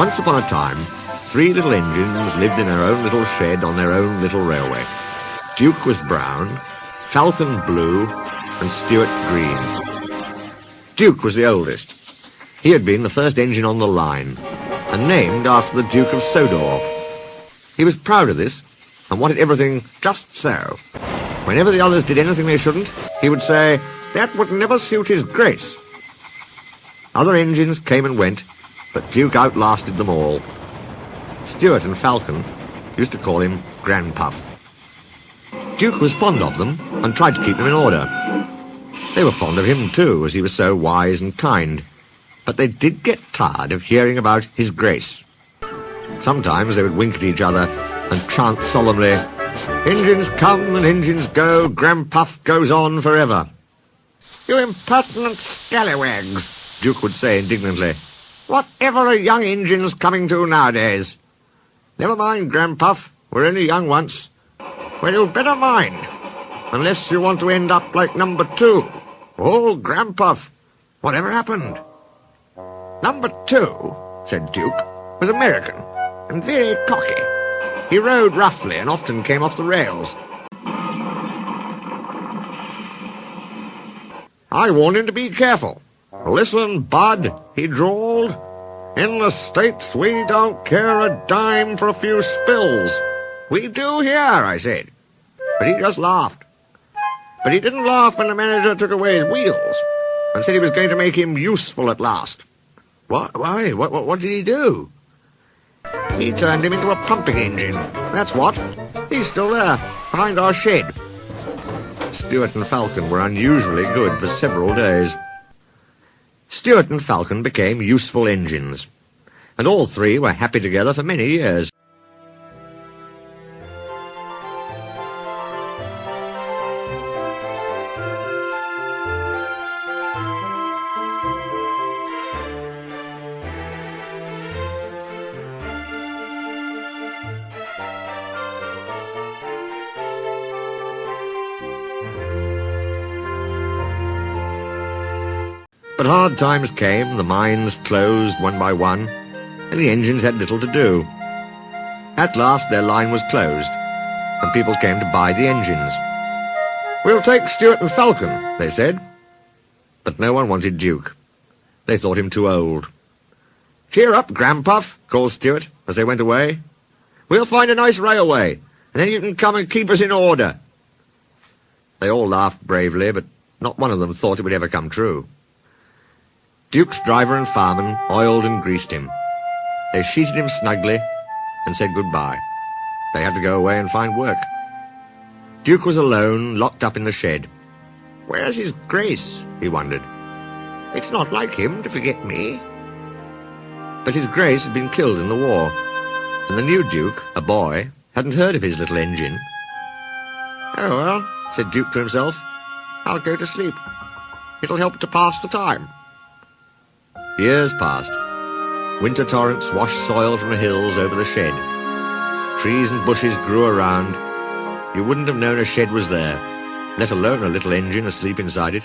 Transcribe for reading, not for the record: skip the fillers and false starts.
Once upon a time, 3 little engines lived in their own little shed on their own little railway. Duke was brown, Falcon blue, and Stuart green. Duke was the oldest. He had been the first engine on the line, and named after the Duke of Sodor. He was proud of this, and wanted everything just so. Whenever the others did anything they shouldn't, he would say, "That would never suit his grace." Other engines came and went, but Duke outlasted them all. Stuart and Falcon used to call him Grandpuff. Duke was fond of them and tried to keep them in order. They were fond of him too, as he was so wise and kind, but they did get tired of hearing about his grace. Sometimes they would wink at each other and chant solemnly, "Engines come and engines go, Grandpuff goes on forever." "You impertinent scallywags," Duke would say indignantly. "Whatever are young engines coming to nowadays?" "Never mind, Grandpuff, we're only young once." "Well, you'd better mind, unless you want to end up like number 2. Oh, Grandpuff, whatever happened?" "Number 2, said Duke, was American, and very cocky. He rode roughly and often came off the rails. I warned him to be careful. 'Listen, bud,' he drawled. 'In the States we don't care a dime for a few spills.' 'We do here,' I said. But he just laughed. But he didn't laugh when the manager took away his wheels and said he was going to make him useful at last." "Why? What did he do?" "He turned him into a pumping engine, that's what. He's still there, behind our shed." Stuart and Falcon were unusually good for several days. Stuart and Falcon became useful engines, and all 3 were happy together for many years. But hard times came, the mines closed one by one, and the engines had little to do. At last their line was closed, and people came to buy the engines. "We'll take Stuart and Falcon," they said. But no one wanted Duke. They thought him too old. "Cheer up, Grandpuff," called Stuart as they went away. "We'll find a nice railway, and then you can come and keep us in order." They all laughed bravely, but not one of them thought it would ever come true. Duke's driver and fireman oiled and greased him. They sheeted him snugly and said goodbye. They had to go away and find work. Duke was alone, locked up in the shed. "Where's his grace?" he wondered. "It's not like him to forget me." But his grace had been killed in the war, and the new Duke, a boy, hadn't heard of his little engine. "Oh well," said Duke to himself, "I'll go to sleep. It'll help to pass the time." Years passed. Winter torrents washed soil from the hills over the shed. Trees and bushes grew around. You wouldn't have known a shed was there, let alone a little engine asleep inside it.